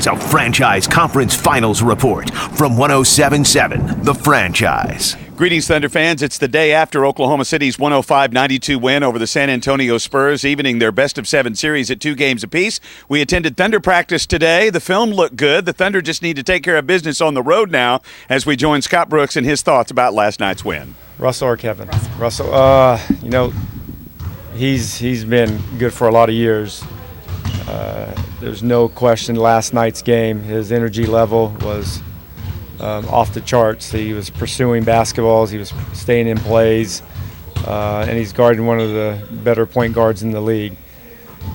Here's a Franchise Conference Finals report from 107.7 The Franchise. Greetings, Thunder fans. It's the day after Oklahoma City's 105-92 win over the San Antonio Spurs, evening their best-of-7 series at 2 games apiece. We attended Thunder practice today. The film looked good. The Thunder just need to take care of business on the road now as we join Scott Brooks and his thoughts about last night's win. Russell or Kevin? Russell. He's been good for a lot of years. There's no question last night's game, his energy level was off the charts. He was pursuing basketballs, he was staying in plays, and he's guarding one of the better point guards in the league.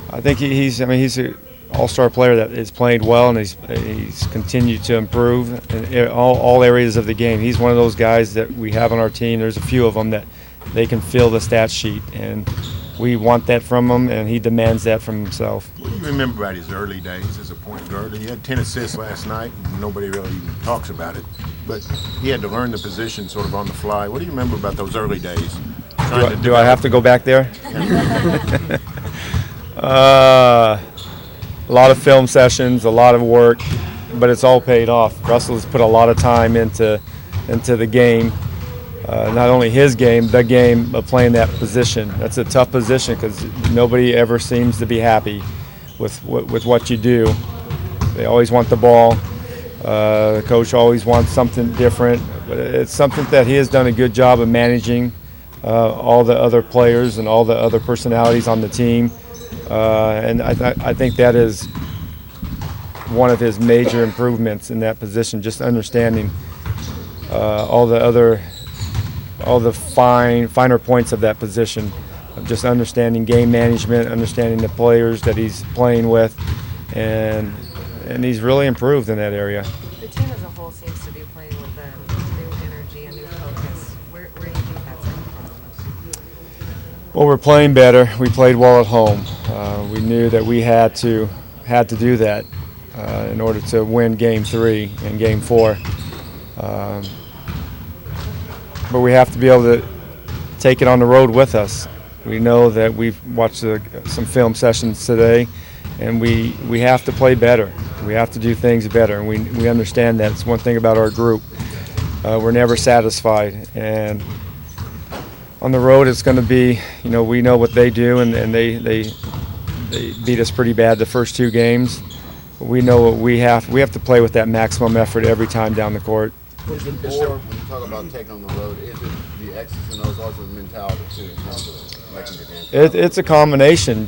I think he's an all-star player that is playing well, and he's continued to improve in all areas of the game. He's one of those guys that we have on our team. There's a few of them that they can fill the stat sheet, and we want that from him, and he demands that from himself. What do you remember about his early days as a point guard? He had 10 assists last night, and nobody really even talks about it. But he had to learn the position sort of on the fly. What do you remember about those early days? Do I have to go back there? A lot of film sessions, a lot of work, but it's all paid off. Russell has put a lot of time into the game. Not only his game, the game of playing that position. That's a tough position because nobody ever seems to be happy with what you do. They always want the ball. The coach always wants something different. But it's something that he has done a good job of managing all the other players and all the other personalities on the team. And I think that is one of his major improvements in that position, just understanding all the finer points of that position, of just understanding game management, understanding the players that he's playing with, and he's really improved in that area. The team as a whole seems to be playing with a new energy, a new focus. Where do you think that's coming from? Well, we're playing better. We played well at home. We knew that we had to do that in order to win Game 3 and Game 4. But we have to be able to take it on the road with us. We know that we've watched some film sessions today, and we have to play better. We have to do things better, and we understand that. It's one thing about our group. We're never satisfied, and on the road it's going to be, we know what they do, and they beat us pretty bad the first 2 games. But we know what we have to play with that maximum effort every time down the court. Is it more, when you talk about taking on the road, is it the X's and O's, also the mentality too, in terms of making the game? It's a combination.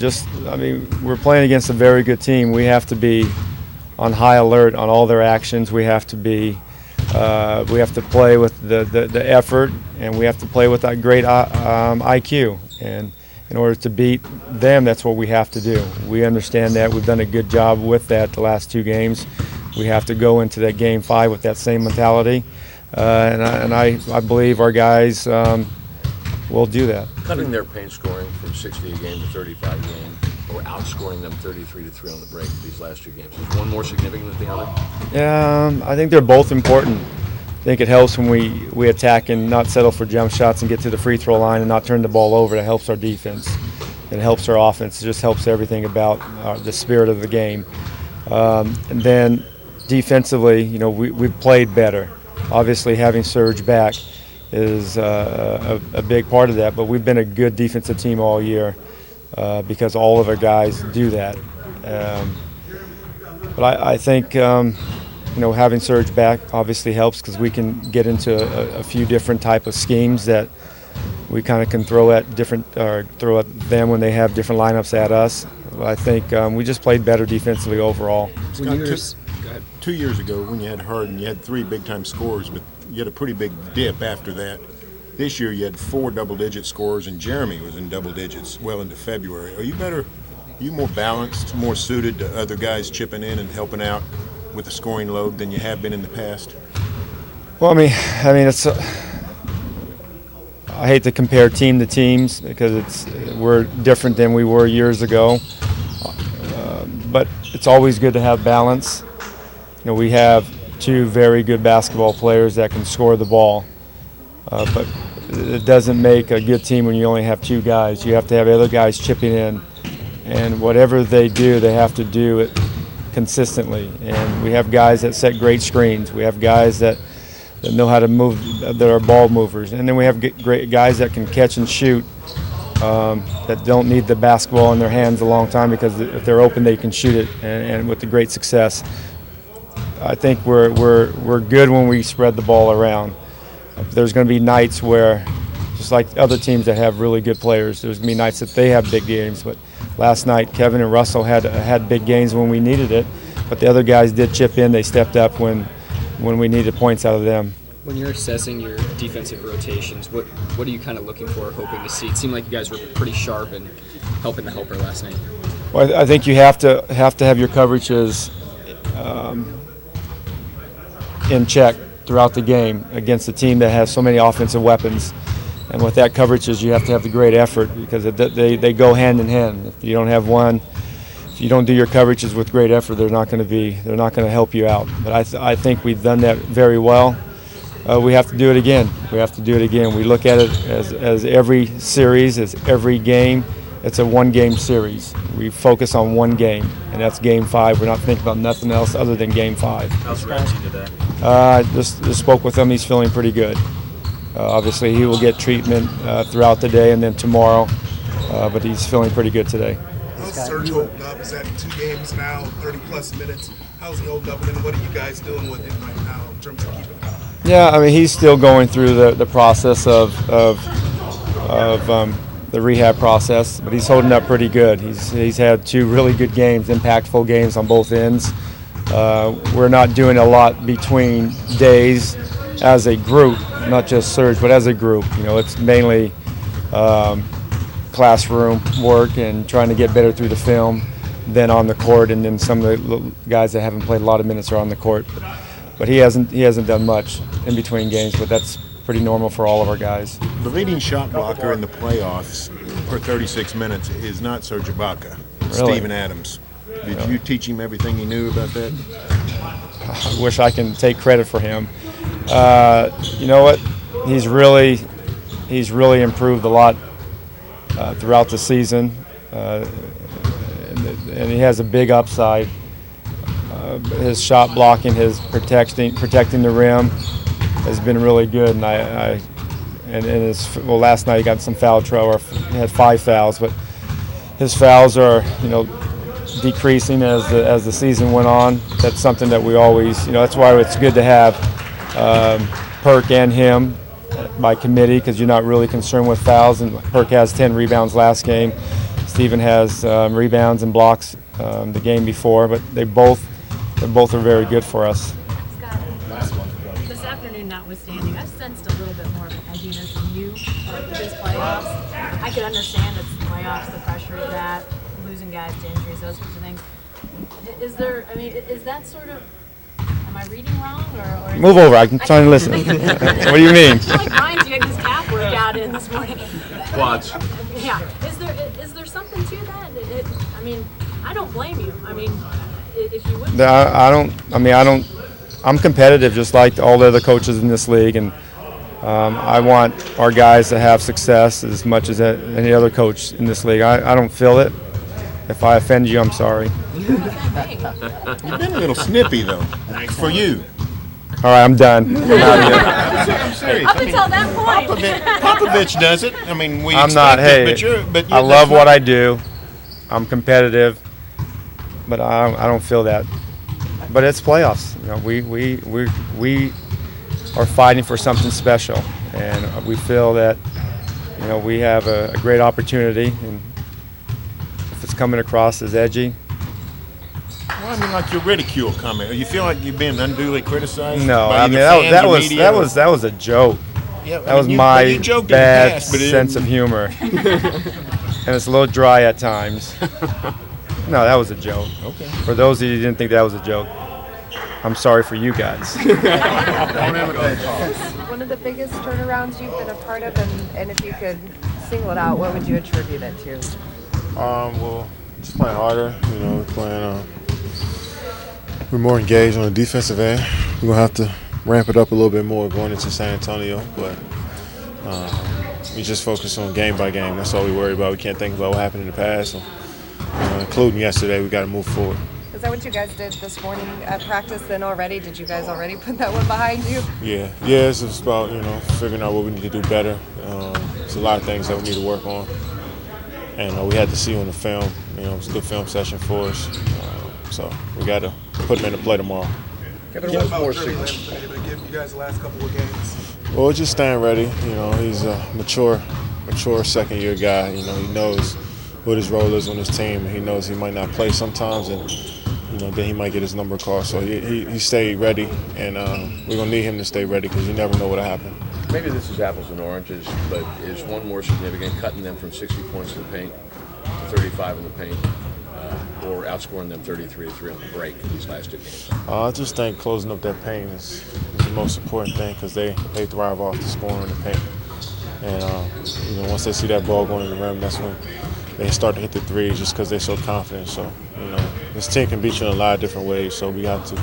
We're playing against a very good team. We have to be on high alert on all their actions. We have to play with the effort, and we have to play with that great IQ. And in order to beat them, that's what we have to do. We understand that. We've done a good job with that the last 2 games. We have to go into that Game 5 with that same mentality, and I believe our guys will do that. Cutting their paint scoring from 60 a game to 35 a game, or outscoring them 33-3 on the break these last 2 games, is one more significant than the other? Yeah, I think they're both important. I think it helps when we attack and not settle for jump shots and get to the free throw line and not turn the ball over. That helps our defense. It helps our offense. It just helps everything about the spirit of the game. And then defensively, we've played better. Obviously, having Serge back is a big part of that, but we've been a good defensive team all year because all of our guys do that. But I think having Serge back obviously helps because we can get into a few different type of schemes that we kind of can throw at them when they have different lineups at us. But I think we just played better defensively overall. Scott, 2 years ago when you had Harden, you had 3 big-time scorers, but you had a pretty big dip after that. This year you had 4 double-digit scorers, and Jeremy was in double digits well into February. Are you better? Are you more balanced, more suited to other guys chipping in and helping out with the scoring load than you have been in the past? Well, it's. I hate to compare team to teams because we're different than we were years ago. But it's always good to have balance. We have 2 very good basketball players that can score the ball. But it doesn't make a good team when you only have 2 guys. You have to have other guys chipping in. And whatever they do, they have to do it consistently. And we have guys that set great screens. We have guys that know how to move, that are ball movers. And then we have great guys that can catch and shoot, that don't need the basketball in their hands a long time, because if they're open, they can shoot it, and with the great success. I think we're good when we spread the ball around. There's going to be nights where, just like other teams that have really good players, there's going to be nights that they have big games. But last night, Kevin and Russell had big games when we needed it, but the other guys did chip in. They stepped up when we needed points out of them. When you're assessing your defensive rotations, what are you kind of looking for, hoping to see? It seemed like you guys were pretty sharp and helping the helper last night. Well, I think you have to have your coverages in check throughout the game against a team that has so many offensive weapons. And with that coverages, you have to have the great effort, because they go hand in hand. If you don't have one, if you don't do your coverages with great effort, they're not going to help you out. But I think we've done that very well. We have to do it again. We look at it as every series, as every game. It's a one-game series. We focus on one game, and that's Game 5. We're not thinking about nothing else other than Game 5. How's Reggie today? Just spoke with him. He's feeling pretty good. Obviously, he will get treatment throughout the day and then tomorrow, but he's feeling pretty good today. How's Serge holding up? Is that 2 games now, 30-plus minutes? How's he holding up, and what are you guys doing with him right now in terms of keeping him? Yeah, I mean, he's still going through the process of the rehab process, but he's holding up pretty good. He's had 2 really good games, impactful games on both ends. We're not doing a lot between days as a group, not just Serge, but as a group. You know, it's mainly classroom work and trying to get better through the film than on the court, and then some of the guys that haven't played a lot of minutes are on the court. But he hasn't done much in between games, but that's pretty normal for all of our guys. The leading shot blocker in the playoffs per 36 minutes is not Serge Ibaka, it's Really? Steven Adams. Did you teach him everything he knew about that? I wish I can take credit for him. You know what? He's really improved a lot throughout the season, and he has a big upside. His shot blocking, his protecting the rim has been really good, and last night he got some foul trouble. He had 5 fouls, but his fouls are decreasing as the season went on. That's something that we always, that's why it's good to have Perk and him by committee, because you're not really concerned with fouls. And Perk has 10 rebounds last game. Steven has rebounds and blocks the game before, but they both are very good for us. Scott, this afternoon notwithstanding, I've sensed a little bit more of edginess in you with this playoffs. I could understand it's the playoffs, the pressure of that, losing guys to injuries, those sorts of things. Is that sort of, am I reading wrong? Or Move over, I'm trying to listen. What do you mean? I feel like Brian's getting his calf workout in this morning. Quads. Yeah. Is there something to that? I don't blame you. If you would. I'm competitive just like all the other coaches in this league, and I want our guys to have success as much as any other coach in this league. I don't feel it. If I offend you, I'm sorry. You've been a little snippy, though, for you. All right, I'm done. I'm out of here. I'm serious. Up until that point. Popovich does it. I'm not. Hey, I love what I do. I'm competitive, but I don't feel that. But it's playoffs. We are fighting for something special, and we feel that we have a great opportunity. And if it's coming across as edgy, like your ridicule comment. You feel like you've been unduly criticized? No, by either that fans or was a joke. Yeah, that was my bad sense of humor, and it's a little dry at times. No, that was a joke. Okay. For those of you who didn't think that was a joke, I'm sorry for you guys. One of the biggest turnarounds you've been a part of, and if you could single it out, what would you attribute it to? Well, just playing harder. We're more engaged on the defensive end. We're gonna have to ramp it up a little bit more going into San Antonio, but we just focus on game by game. That's all we worry about. We can't think about what happened in the past, including yesterday. We got to move forward. Has that what you guys did this morning at practice then already? Did you guys already put that one behind you? Yeah. It's just about figuring out what we need to do better. There's a lot of things that we need to work on, and we had to see on the film. It was a good film session for us, so we got to put them into play tomorrow. Kevin, what about Trey Lance been able to give you guys the last couple of games? Well, just staying ready. He's a mature second-year guy. He knows what his role is on his team. He knows he might not play sometimes, and then he might get his number called. So he stayed ready, and we're gonna need him to stay ready because you never know what'll happen. Maybe this is apples and oranges, but is one more significant, cutting them from 60 points in the paint to 35 in the paint, or outscoring them 33-3 on the break these last 2 games? I just think closing up that paint is the most important thing because they thrive off the scoring in the paint. And once they see that ball going in the rim, that's when they start to hit the threes just because they're so confident. So, this team can beat you in a lot of different ways, so we have to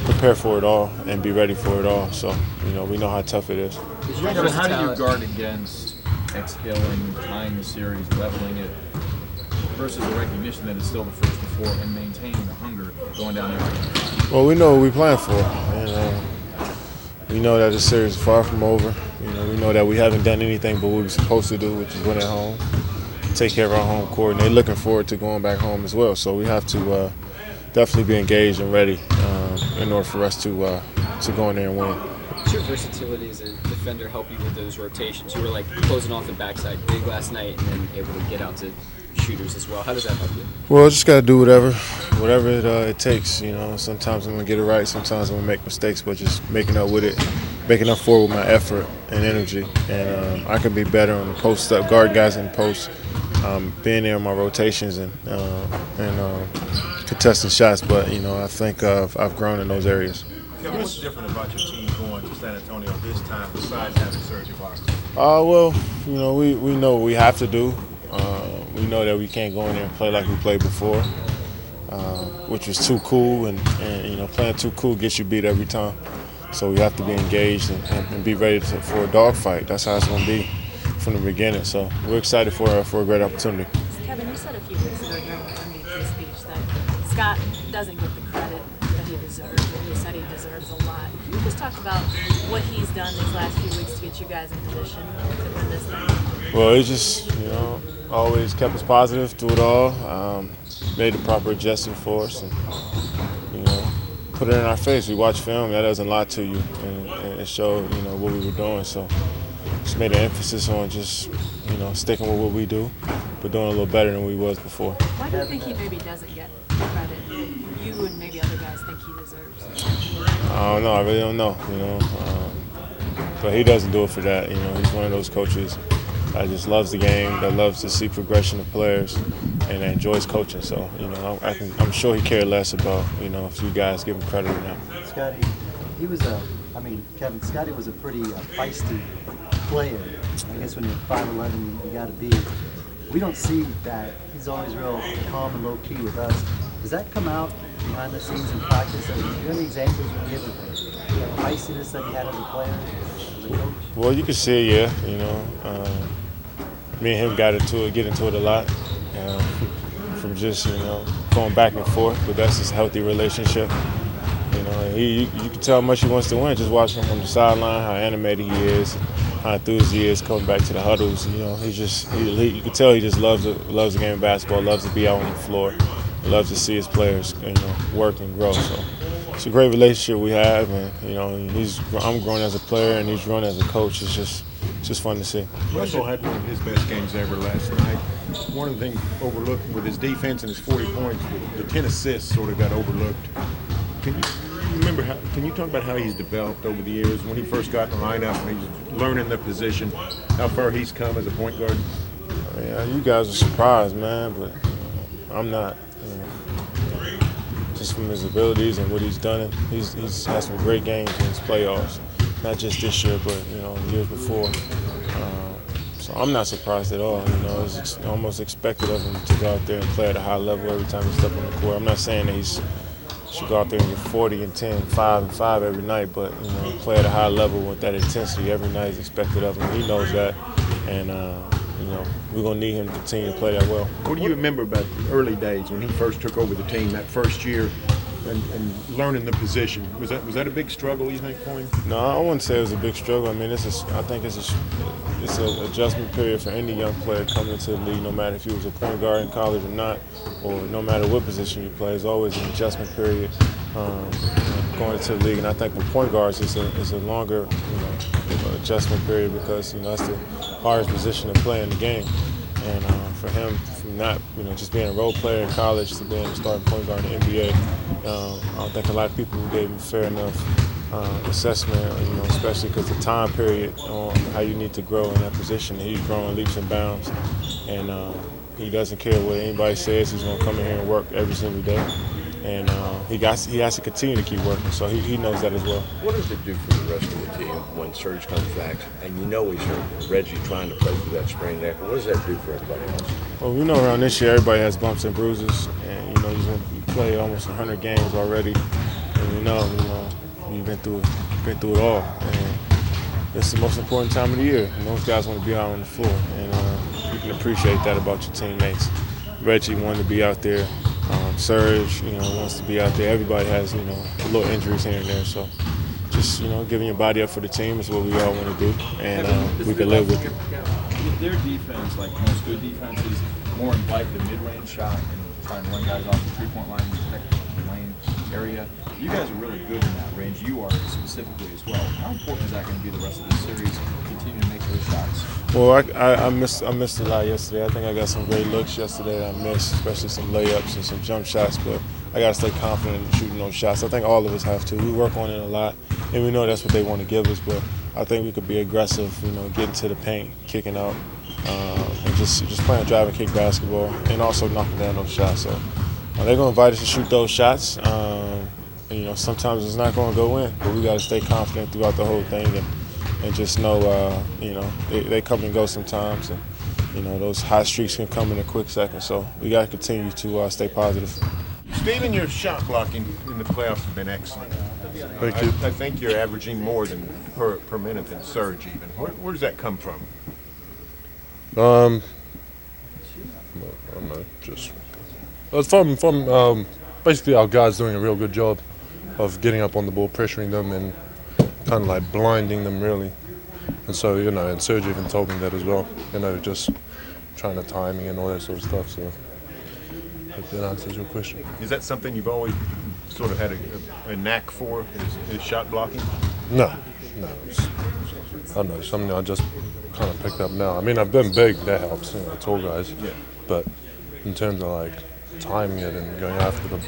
prepare for it all and be ready for it all. So, we know how tough it is. Kevin, how do you guard against exhaling, tying the series, leveling it, versus the recognition that it's still the first to 4 and maintaining the hunger going down there? Well, we know what we're playing for. And, we know that the series is far from over. We know that we haven't done anything but what we're supposed to do, which is win at home, take care of our home court, and they're looking forward to going back home as well. So we have to definitely be engaged and ready in order for us to go in there and win. Does your versatility as a defender help you with those rotations? You were closing off the backside big last night and then able to get out to shooters as well. How does that help you? Well, just got to do whatever it takes. Sometimes I'm going to get it right, sometimes I'm going to make mistakes, but just making up for it with my effort and energy. And I can be better on the post up, guard guys in the post, being there in my rotations and contesting shots. But, I think I've grown in those areas. Kevin, what's different about your team going to San Antonio this time besides having Serge Ibaka? Well, we know what we have to do. We know that we can't go in there and play like we played before, which was too cool, and playing too cool gets you beat every time. So we have to be engaged and be ready for a dogfight. That's how it's going to be from the beginning. So we're excited for a great opportunity. Kevin, you said a few weeks ago during the MVP speech that Scott doesn't get the credit that he deserves, and you said he deserves a lot. Can you just talk about what he's done these last few weeks to get you guys in position to win this thing? Well, he just, always kept us positive through it all, made the proper adjustment for us, and, put it in our face. We watch film, that doesn't lie to you, and it showed, what we were doing. So just made an emphasis on just, sticking with what we do, but doing a little better than we was before. Why do you think he maybe doesn't get the credit that you and maybe other guys think he deserves? I don't know. I really don't know, But he doesn't do it for that. He's one of those coaches that just loves the game, that loves to see progression of players, and that enjoys coaching. So, I'm sure he cared less about, if you guys give him credit or not. Scotty, Kevin, Scotty was a pretty feisty player. I guess when you're 5'11", you got to be. We don't see that. He's always real calm and low-key with us. Does that come out behind the scenes in practice? Do you have any examples you can give of the feistiness that he had as a player, as a coach? Well, you can see it, me and him get into it a lot, from just, going back and forth, but that's just a healthy relationship. You can tell how much he wants to win, just watching him on the sideline, how animated he is, how enthused he is coming back to the huddles. You can tell he just loves the game of basketball, loves to be out on the floor, loves to see his players, work and grow. So it's a great relationship we have, and I'm growing as a player and he's growing as a coach. It's just fun to see. Russell had one of his best games ever last night. One of the things overlooked with his defense and his 40 points, the 10 assists sort of got overlooked. Can you talk about how he's developed over the years? When he first got in the lineup and he's learning the position, how far he's come as a point guard? You guys are surprised, man, but I'm not. Just from his abilities and what he's done, he's had some great games in his playoffs. Not just this year, but years before. So I'm not surprised at all. It's almost expected of him to go out there and play at a high level every time he steps on the court. I'm not saying that he should go out there and get 40 and 10, 5 and 5 every night, but play at a high level with that intensity every night is expected of him. He knows that, and we're going to need him to continue to play that well. What do you remember about the early days when he first took over the team, that first year, and learning the position? Was that a big struggle, you think, for him? No, I wouldn't say it was a big struggle. I mean, I think it's an adjustment period for any young player coming into the league, no matter if you was a point guard in college or not, or no matter what position you play. It's always an adjustment period going into the league. And I think for point guards, it's a longer adjustment period because that's the hardest position to play in the game. And for him, from not just being a role player in college to being a starting point guard in the NBA, I don't think a lot of people gave him fair enough assessment, especially because the time period on how you need to grow in that position. He's growing leaps and bounds, and he doesn't care what anybody says. He's going to come in here and work every single day, and he has to continue to keep working. So he knows that as well. What does it do for the rest of the team when Serge comes back, and he's hurt? Reggie trying to play through that sprained ankle. What does that do for everybody else? Well, we know around this year everybody has bumps and bruises, and you played almost 100 games already, and you've been through it all, and it's the most important time of the year. And those guys want to be out on the floor, and you can appreciate that about your teammates. Reggie wanted to be out there. Serge, wants to be out there. Everybody has, little injuries here and there. So just, giving your body up for the team is what we all want to do, and we can live with it. Their defense, like most good defenses, more invite the mid-range shot and try and run guys off the three-point line and protect the lane area. You guys are really good in that range. You are specifically as well. How important is that going to be the rest of the series? Continue to make those shots. Well, I missed a lot yesterday. I think I got some great looks yesterday that I missed, especially some layups and some jump shots. But I got to stay confident in shooting those shots. I think all of us have to. We work on it a lot, and we know that's what they want to give us. But I think we could be aggressive, getting to the paint, kicking out, and just playing drive and kick basketball, and also knocking down those shots. So they're going to invite us to shoot those shots. Sometimes it's not going to go in, but we got to stay confident throughout the whole thing and just know, they come and go sometimes, and those hot streaks can come in a quick second. So we got to continue to stay positive. Steven, your shot blocking in the playoffs has been excellent. Thank you. I think you're averaging more than per minute than Serge even. Where does that come from? I don't know, just it's from basically our guys doing a real good job of getting up on the ball, pressuring them, and kind of like blinding them really. And so and Serge even told me that as well. Just trying to timing and all that sort of stuff. So hope that answers your question. Is that something you've always sort of had a knack for? Is shot blocking? No. I don't know, something I just kind of picked up now. I mean, I've been big, that helps, tall guys. Yeah. But in terms of like timing it and going after the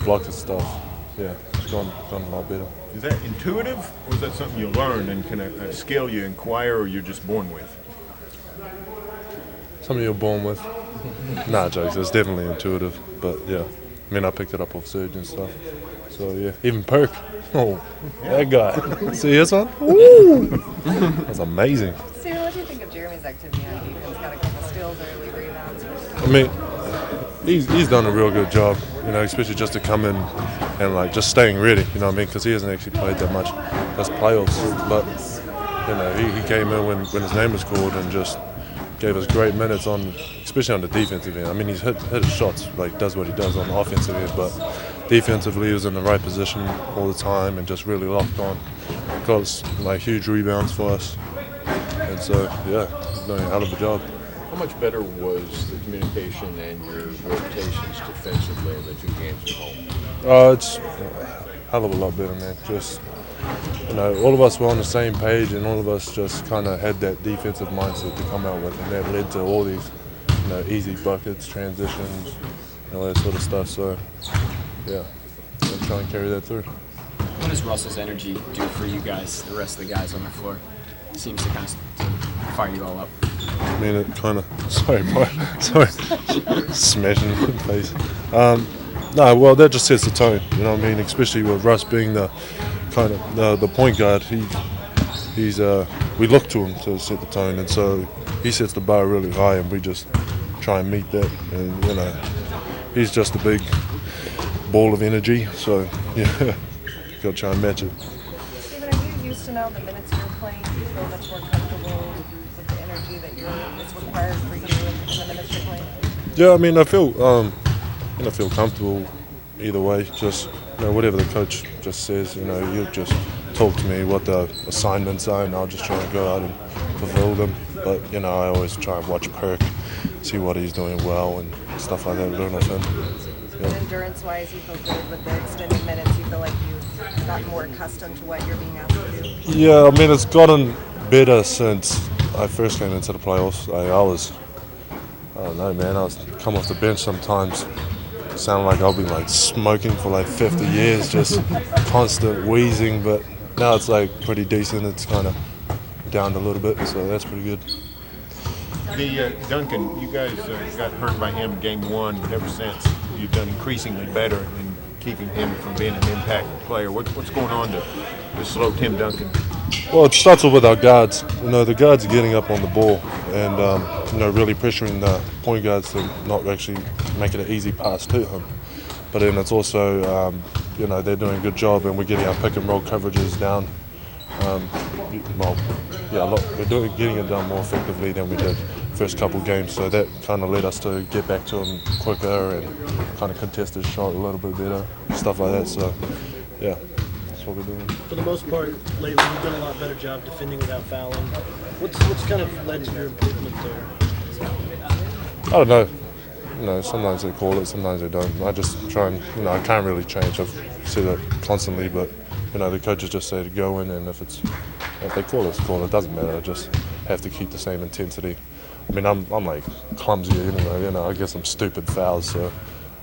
blocks and stuff, yeah, it's gone a lot better. Is that intuitive, or is that something you learn and can a skill you acquire, or you're just born with? Something you're born with. Nah, jokes, it's definitely intuitive, but yeah. I mean, I picked it up off Serge and stuff. So yeah, even Perk. Oh, that guy. See this one? Woo! That's amazing. Steven, what do you think of Jeremy's activity on defense? Got a couple steals, early rebounds. I mean, he's done a real good job, especially just to come in and like just staying ready, because he hasn't actually played that much. That's playoffs, but he came in when his name was called and just gave us great minutes especially on the defensive end. I mean, he's hit his shots, does what he does on the offensive end, but defensively he was in the right position all the time and just really locked on. Got huge rebounds for us, and so yeah, he's doing a hell of a job. How much better was the communication and your rotations defensively in the 2 games at home? It's a hell of a lot better, man. Just, all of us were on the same page, and all of us just kind of had that defensive mindset to come out with, and that led to all these, easy buckets, transitions, all that sort of stuff. So, yeah, I'm trying to carry that through. What does Russell's energy do for you guys, the rest of the guys on the floor? It seems to kind of fire you all up. I mean, it kind of, sorry, smashing in the face. No, well, that just sets the tone, especially with Russ being the kind of the point guard. We look to him to set the tone, and so he sets the bar really high, and we just try and meet that. And he's just a big ball of energy, so yeah, got to try and match it. Steven, are you used to now the minutes you're playing? Do you feel much more comfortable with the energy that is required for you in the Michigan lane? Yeah, I mean, I feel comfortable either way. Just whatever the coach just says, you just talk to me what the assignments are, and I'll just try and go out and fulfill them. But I always try and watch Perk, see what he's doing well and stuff like that. Learn off him. Yeah. Endurance-wise, you feel good with the extended minutes. You feel like you've gotten more accustomed to what you're being asked to do. Yeah, I mean, it's gotten better since I first came into the playoffs. I don't know, man. I was come off the bench sometimes. Sound like I've been smoking for 50 years, just constant wheezing. But now it's pretty decent. It's kind of down a little bit, so that's pretty good. Duncan, you guys got hurt by him game 1, but ever since you've done increasingly better in keeping him from being an impact player. What's going on to slow Tim Duncan? Well, it starts off with our guards. The guards are getting up on the ball and really pressuring the point guards to not actually make it an easy pass to him. But then it's also, they're doing a good job, and we're getting our pick and roll coverages down. We're getting it done more effectively than we did first couple games, so that kind of led us to get back to him quicker and kind of contest his shot a little bit better, stuff like that. So, yeah, that's what we're doing. For the most part, lately, you've done a lot better job defending without fouling. What's kind of led to your improvement there? I don't know. Sometimes they call it, sometimes they don't. I just try and, I can't really change. I've said it constantly, but, the coaches just say to go in, and if they call it, it's call it. It doesn't matter. I just have to keep the same intensity. I mean, I'm clumsy anyway, I guess I'm stupid fouls, so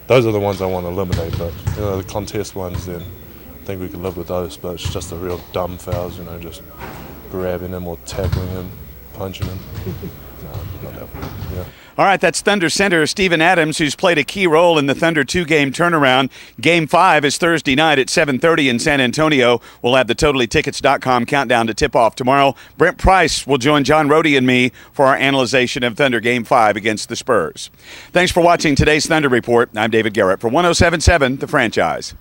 those are the ones I want to eliminate. But, the contest ones, then I think we can live with those, but it's just the real dumb fouls, just grabbing him or tackling him, punching him. No, not that one. Yeah. All right, that's Thunder center Steven Adams, who's played a key role in the Thunder 2-game turnaround. Game 5 is Thursday night at 7:30 in San Antonio. We'll have the TotallyTickets.com countdown to tip-off tomorrow. Brent Price will join John Rohde and me for our analyzation of Thunder Game 5 against the Spurs. Thanks for watching today's Thunder Report. I'm David Garrett for 107.7 The Franchise.